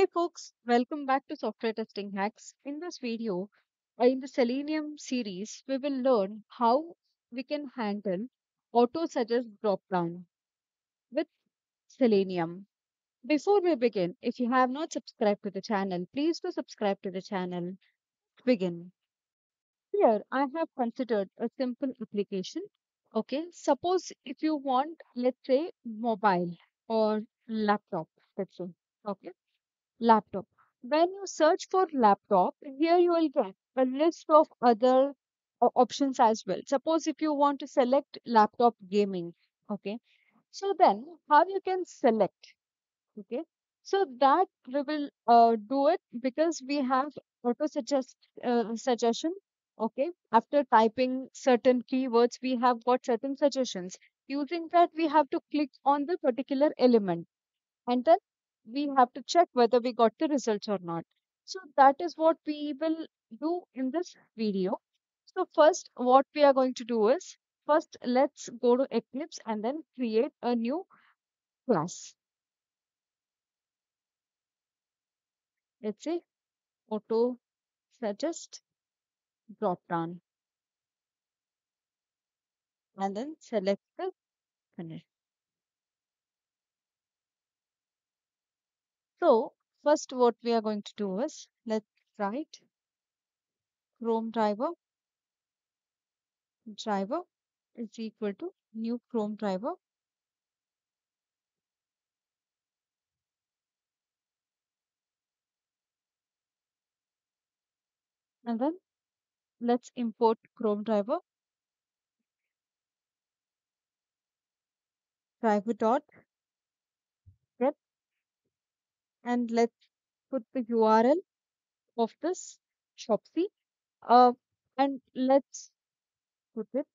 Hi folks, welcome back to Software Testing Hacks. In this video, in the Selenium series, we will learn how we can handle auto suggest dropdown with Selenium. Before we begin, if you have not subscribed to the channel, please do subscribe to the channel. Begin. Here, I have considered a simple application. Okay, suppose if you want, let's say, mobile or laptop, let's say. Okay, laptop. When you search for laptop, here you will get a list of other options as well. Suppose if you want to select laptop gaming, okay. So then how you can select, okay. So that we will do it because we have auto suggestion, okay. After typing certain keywords, we have got certain suggestions. Using that, we have to click on the particular element and then we have to check whether we got the results or not. So that is what we will do in this video. So first, what we are going to do is first let's go to Eclipse and then create a new class. Let's say auto suggest dropdown and then select the finish. So first, what we are going to do is let's write Chrome driver is equal to new Chrome driver. And then let's import Chrome driver dot get, and let's put the URL of this Shopsy. Uh, and let's put it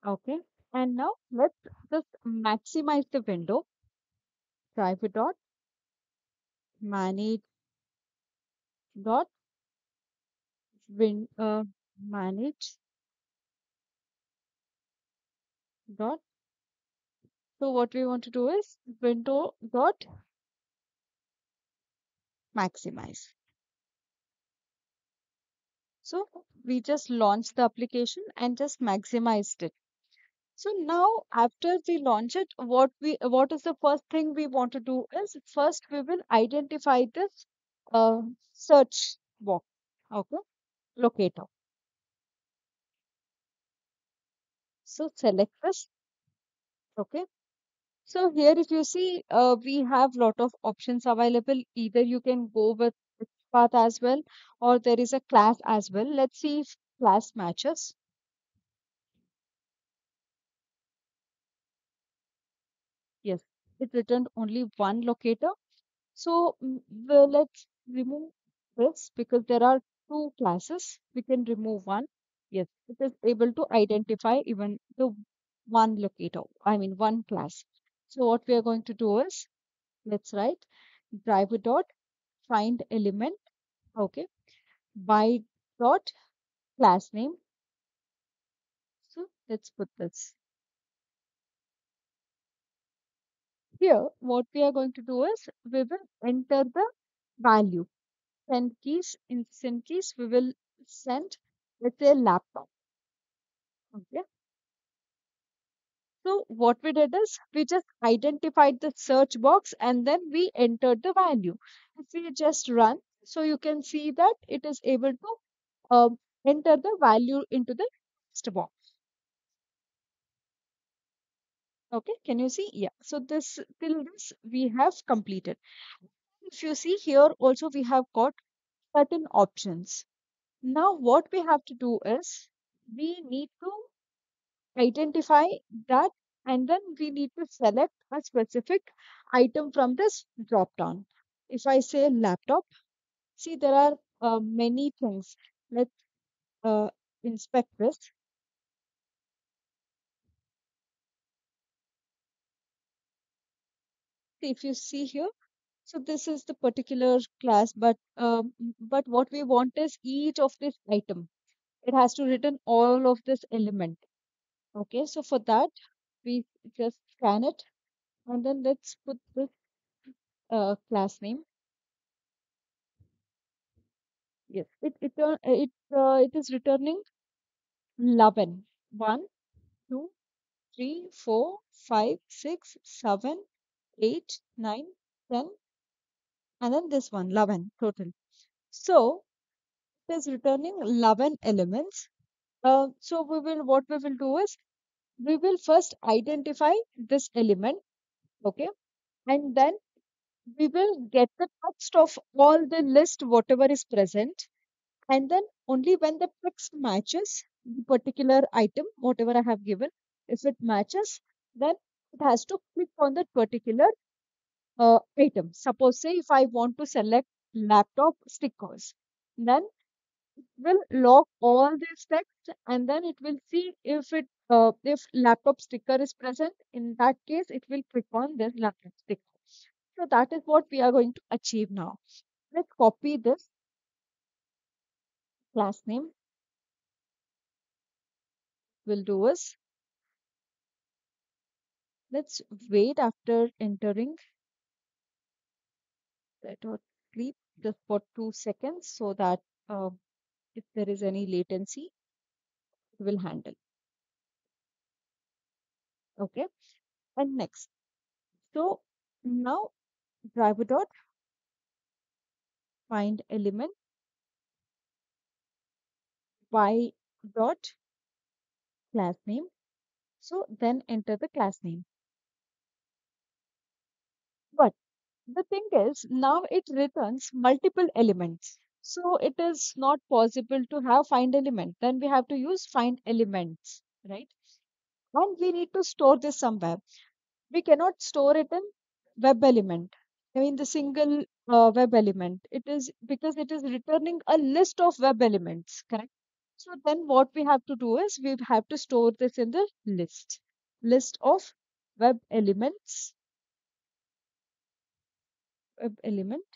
okay. And now let's just maximize the window. Driver dot manage dot manage dot. So what we want to do is window dot maximize. So we just launched the application and just maximized it. So now after we launch it, what is the first thing we want to do is first we will identify this search box. Okay, locator. So select this. Okay. So here if you see we have lot of options available. Either you can go with this path as well, or there is a class as well. Let's see if class matches. Yes, it returned only one locator. So well, let's remove this because there are two classes. We can remove one. Yes, it is able to identify even the one locator, I mean one class. So what we are going to do is let's write driver dot find element. Okay, by dot class name. So let's put this here. What we are going to do is we will enter the value. Send keys, in send keys we will send, let's say, laptop. Okay, so what we did is we just identified the search box and then we entered the value. If we just run, so you can see that it is able to enter the value into the text box. Okay, can you see? Yeah, so this till this we have completed. If you see here also we have got certain options. Now what we have to do is we need to identify that and then we need to select a specific item from this drop down. If I say laptop, see there are many things. Let's uh, inspect this. See, if you see here, so this is the particular class, but what we want is each of this item. It has to return all of this element. Okay, so for that, we just scan it and then let's put this class name. Yes, it is returning 11. 1, 2, 3, 4, 5, 6, 7, 8, 9, 10, and then this one, 11 total. So it is returning 11 elements. So what we will do is we will first identify this element, okay, and then we will get the text of all the list whatever is present, and then only when the text matches the particular item whatever I have given, if it matches, then it has to click on that particular item. Suppose say if I want to select laptop stickers, then will log all this text and then it will see if laptop sticker is present. In that case, it will click on this laptop sticker. So that is what we are going to achieve now. Let's copy this class name. We'll do is let's wait after entering that or sleep just for 2 seconds so that uh, if there is any latency, it will handle. Okay. And next, so now driver dot find element y dot class name. So then enter the class name. But the thing is, now it returns multiple elements. So it is not possible to have find element. Then we have to use find elements, right? And we need to store this somewhere. We cannot store it in web element. I mean the single web element. It is because it is returning a list of web elements, correct? So then what we have to do is we have to store this in the list of web elements, web elements,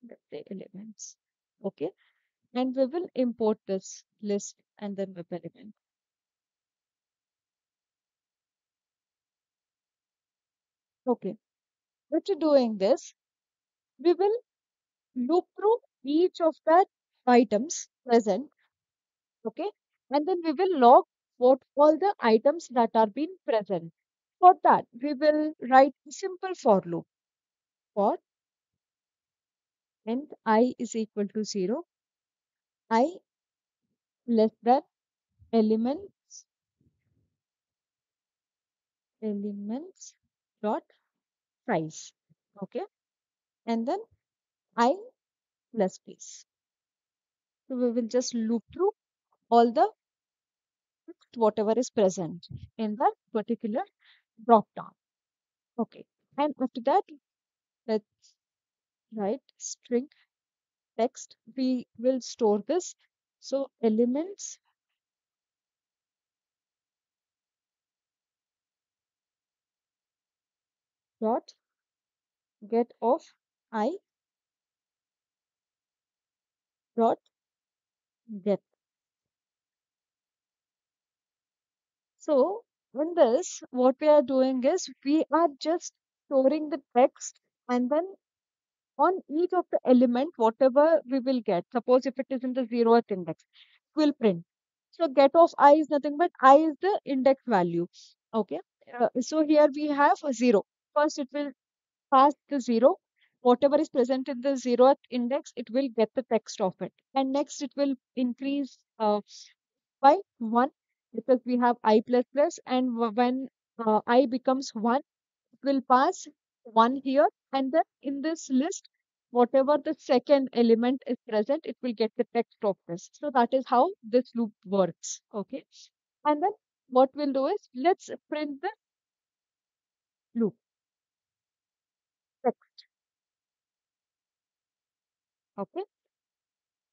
let's say elements. Okay, and we will import this list and then web element. Okay, after doing this, we will loop through each of the items present. Okay, and then we will log what all the items that are being present. For that, we will write a simple for loop for and I is equal to 0, I less than elements, elements dot size. Okay, and then I plus space. So we will just loop through all the whatever is present in that particular drop down. Okay, and after that, let's write string text. We will store this. So elements dot get of I dot get. So in this, what we are doing is we are just storing the text and then on each of the element, whatever we will get. Suppose if it is in the zeroth index, it will print. So get of I is nothing but I is the index value. Okay. So here we have a 0. First, it will pass the 0. Whatever is present in the zeroth index, it will get the text of it. And next, it will increase by 1 because we have I plus plus. And when I becomes 1, it will pass 1 here. And then in this list, whatever the second element is present, it will get the text of this. So that is how this loop works. Okay. And then what we'll do is let's print the loop text. Okay.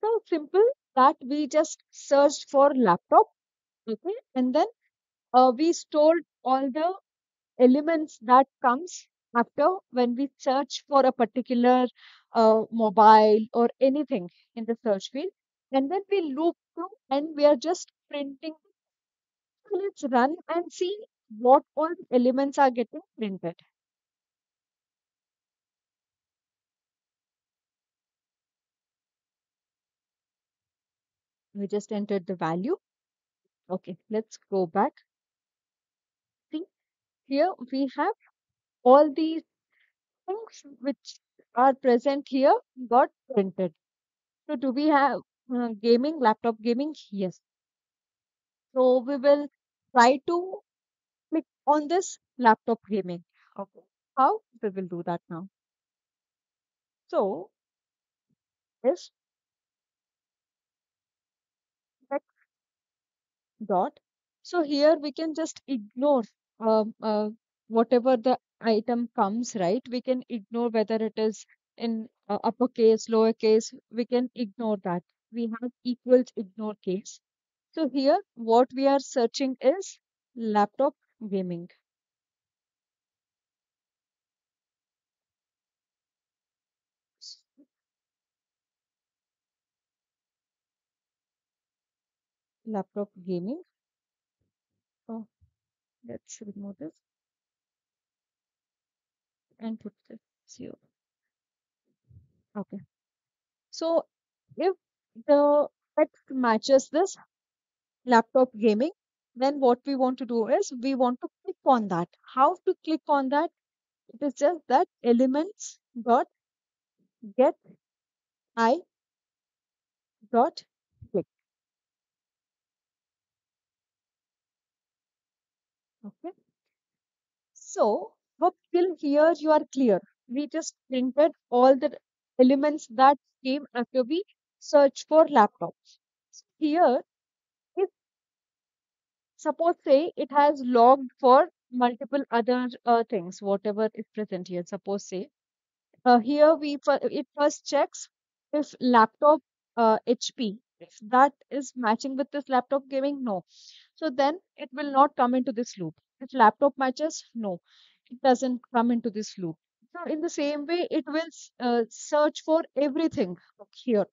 So simple that we just searched for laptop. Okay. And then we stored all the elements that comes after when we search for a particular mobile or anything in the search field, and then we loop through and we are just printing. So let's run and see what all the elements are getting printed. We just entered the value. Okay, let's go back. See, here we have all these things which are present here got printed. So do we have gaming, laptop gaming? Yes. So we will try to click on this laptop gaming. Okay. How? We will do that now. So this text dot. So here we can just ignore whatever the item comes, right? We can ignore whether it is in uppercase, lowercase. We can ignore that. We have equals ignore case. So here what we are searching is laptop gaming. Laptop gaming. Oh, let's remove this and put this here. Okay. So if the text matches this laptop gaming, then what we want to do is we want to click on that. How to click on that? It is just that elements dot get I dot click. Okay. So hope till here you are clear. We just printed all the elements that came after we search for laptops. Here, if suppose say it has logged for multiple other things, whatever is present here. Suppose say here it first checks if laptop HP, if that is matching with this laptop gaming, no. So then it will not come into this loop. If laptop matches, no, it doesn't come into this loop. So in the same way, it will search for everything here.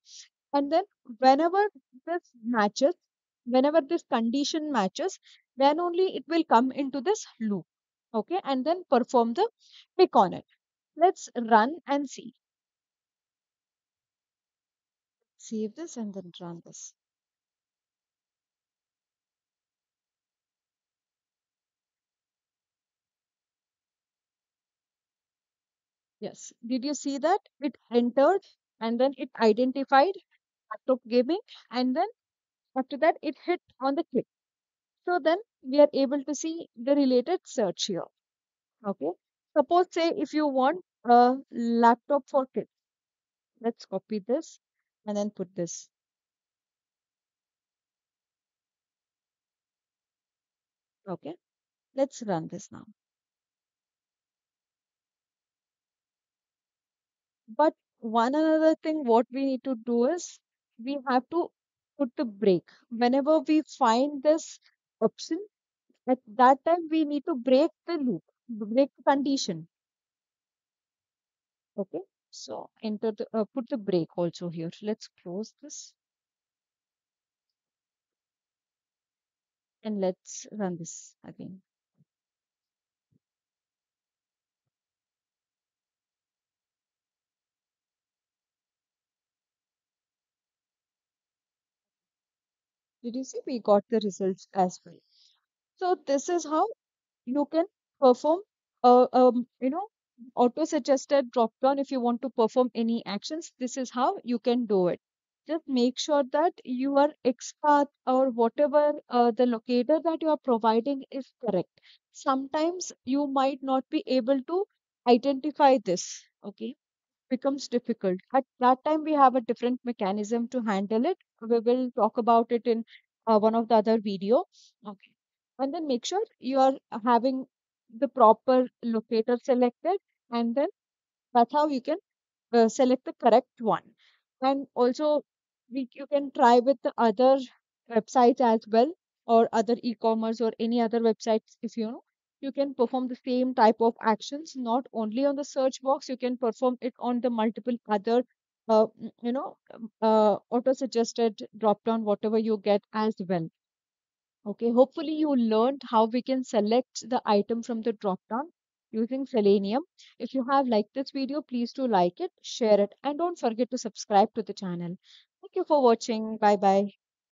And then whenever this matches, whenever this condition matches, then only it will come into this loop. Okay, and then perform the pick on it. Let's run and see. Save this and then run this. Yes. Did you see that? It entered and then it identified laptop gaming and then after that it hit on the click. So then we are able to see the related search here. Okay. Suppose say if you want a laptop for kids, let's copy this and then put this. Okay. Let's run this now. But one another thing, what we need to do is we have to put the break. Whenever we find this option, at that time we need to break the loop, break the condition. Okay. So enter the put the break also here. Let's close this and let's run this again. Did you see we got the results as well? So this is how you can perform auto suggested drop down. If you want to perform any actions, this is how you can do it. Just make sure that your expath or whatever the locator that you are providing is correct. Sometimes you might not be able to identify this. Okay, becomes difficult. At that time, we have a different mechanism to handle it. We will talk about it in one of the other video. Okay. And then make sure you are having the proper locator selected, and then that's how you can select the correct one. And also, you can try with the other websites as well, or other e-commerce or any other websites if you know. You can perform the same type of actions, not only on the search box, you can perform it on the multiple other, auto suggested drop down, whatever you get as well. Okay, hopefully you learned how we can select the item from the drop down using Selenium. If you have liked this video, please do like it, share it, and don't forget to subscribe to the channel. Thank you for watching. Bye bye.